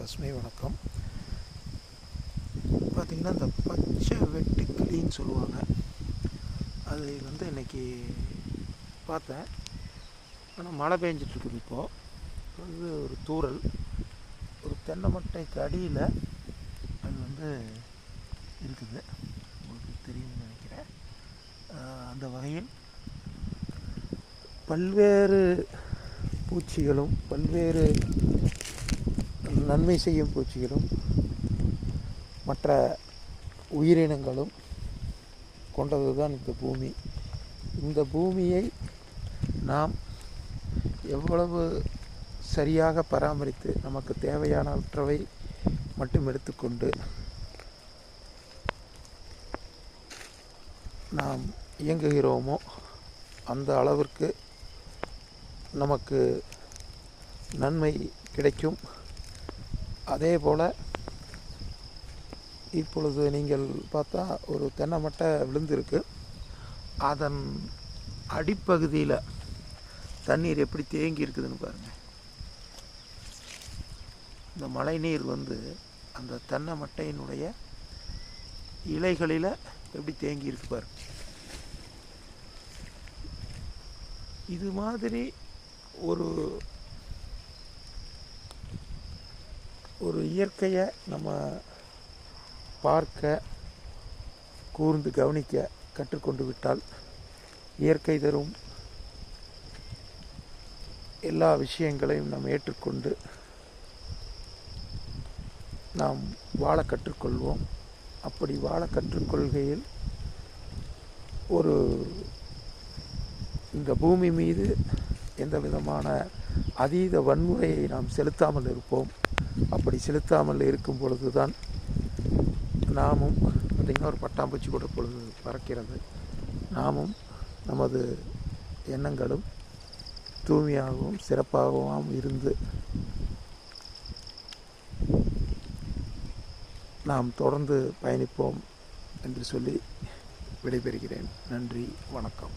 பசுமை வணக்கம். பார்த்திங்கன்னா இந்த பச்சை வெட்டுக்கிளின்னு சொல்லுவாங்க. அது இன்றைக்கி பார்த்தேன். ஆனால் மழை பெஞ்சிட்ருக்குது. இப்போது ஒரு தூறல், ஒரு தென்னை மட்டைக்கு அடியில் அது இருக்குது. உங்களுக்கு தெரியும்னு நினைக்கிறேன். அந்த வகையில் பல்வேறு பூச்சிகளும் பல்வேறு நன்மை செய்யும் பூச்சிகளும் மற்ற உயிரினங்களும் கொண்டது தான் இந்த பூமி. இந்த பூமியை நாம் எவ்வளவு சரியாக பராமரித்து நமக்கு தேவையானவற்றை மட்டும் எடுத்துக்கொண்டு நாம் இயங்குகிறோமோ அந்த அளவிற்கு நமக்கு நன்மை கிடைக்கும். அதே போல் இப்பொழுது நீங்கள் பார்த்தா ஒரு தென்னை மட்டை விழுந்திருக்கு. அதன் அடிப்பகுதியில் தண்ணீர் எப்படி தேங்கி இருக்குதுன்னு பாருங்கள். இந்த மழை நீர் அந்த தென்னை மட்டையினுடைய இலைகளில் எப்படி தேங்கி இருக்கு பாருங்க. இது மாதிரி ஒரு இயற்கையை நம்ம பார்க்க, கூர்ந்து கவனிக்க கற்றுக்கொண்டு விட்டால் இயற்கை தரும் எல்லா விஷயங்களையும் நாம் ஏற்றுக்கொண்டு நாம் வாழ கற்றுக்கொள்வோம். அப்படி வாழ கற்றுக்கொள்கையில் இந்த பூமி மீது எந்த விதமான அதீத வன்முறையை நாம் செலுத்தாமல் இருப்போம். அப்படி செலுத்தாமல் இருக்கும் பொழுது தான் நாமும் பார்த்திங்கன்னா ஒரு பட்டாம்பூச்சி கூட பொழுது பறக்கிறது. நாமும் நமது எண்ணங்களும் தூய்மையாகவும் சிறப்பாகவும் இருந்து நாம் தொடர்ந்து பயணிப்போம் என்று சொல்லி விடைபெறுகிறேன். நன்றி, வணக்கம்.